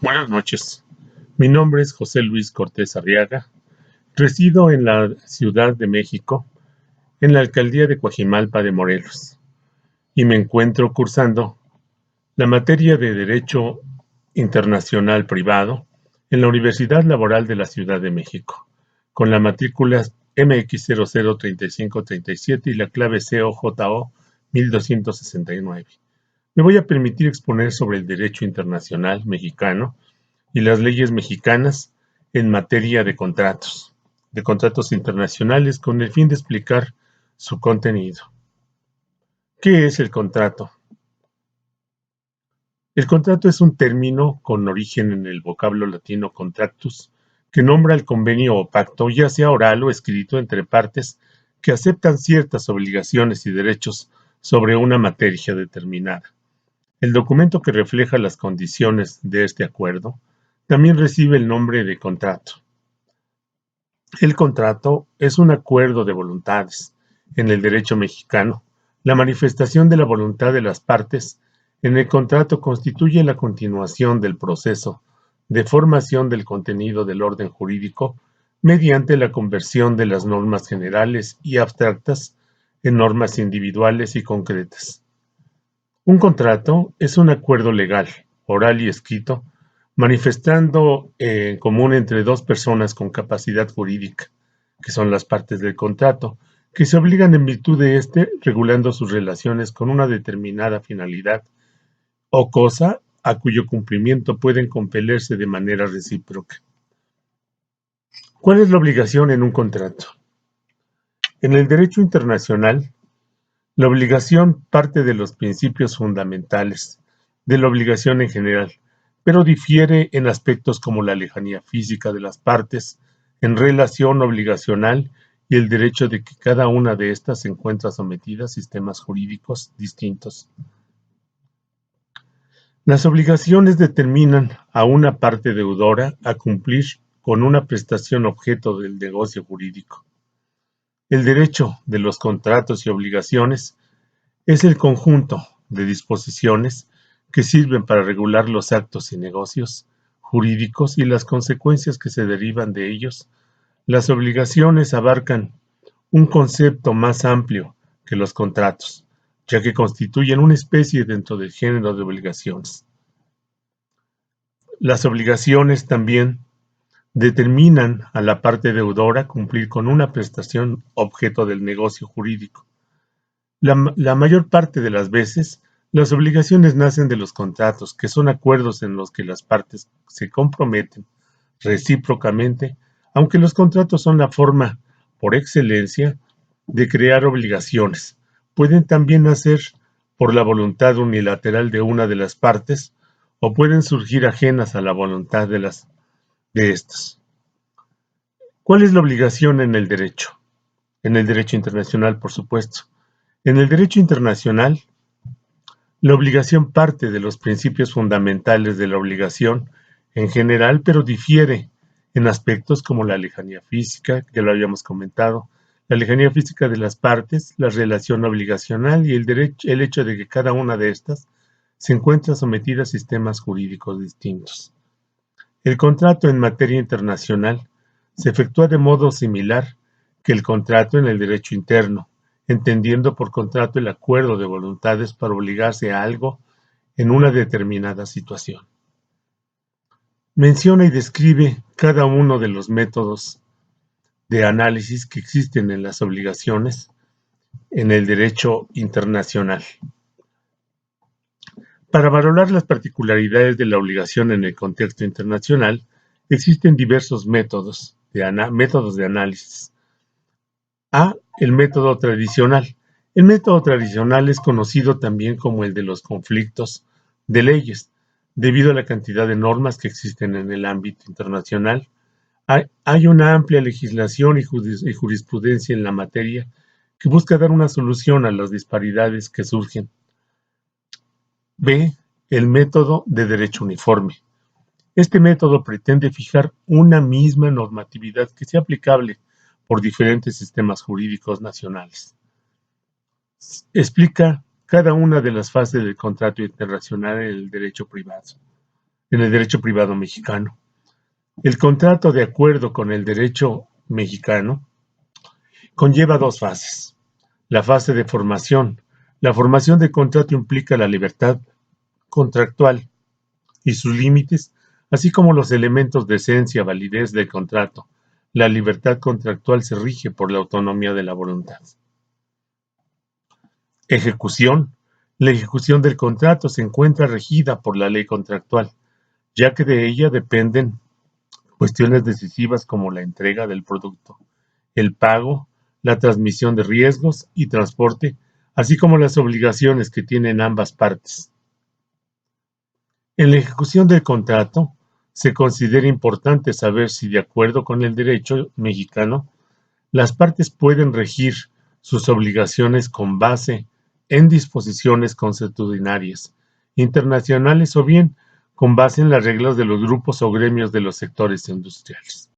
Buenas noches. Mi nombre es José Luis Cortés Arriaga. Resido en la Ciudad de México, en la alcaldía de Coajimalpa de Morelos, y me encuentro cursando la materia de Derecho Internacional Privado en la Universidad Laboral de la Ciudad de México, con la matrícula MX003537 y la clave COJO 1269. Me voy a permitir exponer sobre el derecho internacional mexicano y las leyes mexicanas en materia de contratos internacionales, con el fin de explicar su contenido. ¿Qué es el contrato? El contrato es un término con origen en el vocablo latino contractus, que nombra el convenio o pacto, ya sea oral o escrito, entre partes que aceptan ciertas obligaciones y derechos sobre una materia determinada. El documento que refleja las condiciones de este acuerdo también recibe el nombre de contrato. El contrato es un acuerdo de voluntades. En el derecho mexicano, la manifestación de la voluntad de las partes en el contrato constituye la continuación del proceso de formación del contenido del orden jurídico mediante la conversión de las normas generales y abstractas en normas individuales y concretas. Un contrato es un acuerdo legal, oral y escrito, manifestando en común entre dos personas con capacidad jurídica, que son las partes del contrato, que se obligan en virtud de éste, regulando sus relaciones con una determinada finalidad o cosa a cuyo cumplimiento pueden compelerse de manera recíproca. ¿Cuál es la obligación en un contrato? En el derecho internacional, la obligación parte de los principios fundamentales de la obligación en general, pero difiere en aspectos como la lejanía física de las partes en relación obligacional y el derecho de que cada una de estas se encuentra sometida a sistemas jurídicos distintos. Las obligaciones determinan a una parte deudora a cumplir con una prestación objeto del negocio jurídico. El derecho de los contratos y obligaciones es el conjunto de disposiciones que sirven para regular los actos y negocios jurídicos y las consecuencias que se derivan de ellos. Las obligaciones abarcan un concepto más amplio que los contratos, ya que constituyen una especie dentro del género de obligaciones. Las obligaciones también determinan a la parte deudora cumplir con una prestación objeto del negocio jurídico. La mayor parte de las veces, las obligaciones nacen de los contratos, que son acuerdos en los que las partes se comprometen recíprocamente, aunque los contratos son la forma por excelencia de crear obligaciones. Pueden también nacer por la voluntad unilateral de una de las partes o pueden surgir ajenas a la voluntad de estas. ¿Cuál es la obligación en el derecho? En el derecho internacional, por supuesto. En el derecho internacional, la obligación parte de los principios fundamentales de la obligación en general, pero difiere en aspectos como la lejanía física, que lo habíamos comentado, la lejanía física de las partes, la relación obligacional y el hecho de que cada una de estas se encuentra sometida a sistemas jurídicos distintos. El contrato en materia internacional se efectúa de modo similar que el contrato en el derecho interno, entendiendo por contrato el acuerdo de voluntades para obligarse a algo en una determinada situación. Menciona y describe cada uno de los métodos de análisis que existen en las obligaciones en el derecho internacional. Para valorar las particularidades de la obligación en el contexto internacional, existen diversos métodos de análisis. A. El método tradicional. El método tradicional es conocido también como el de los conflictos de leyes, debido a la cantidad de normas que existen en el ámbito internacional. Hay una amplia legislación y jurisprudencia en la materia que busca dar una solución a las disparidades que surgen. B. El método de derecho uniforme. Este método pretende fijar una misma normatividad que sea aplicable por diferentes sistemas jurídicos nacionales. Explica cada una de las fases del contrato internacional en el derecho privado. en el derecho privado mexicano. El contrato, de acuerdo con el derecho mexicano, conlleva dos fases. La fase de formación. La formación del contrato implica la libertad contractual y sus límites, así como los elementos de esencia, validez del contrato. La libertad contractual se rige por la autonomía de la voluntad. Ejecución. La ejecución del contrato se encuentra regida por la ley contractual, ya que de ella dependen cuestiones decisivas como la entrega del producto, el pago, la transmisión de riesgos y transporte, así como las obligaciones que tienen ambas partes. En la ejecución del contrato, se considera importante saber si, de acuerdo con el derecho mexicano, las partes pueden regir sus obligaciones con base en disposiciones consuetudinarias, internacionales o bien con base en las reglas de los grupos o gremios de los sectores industriales.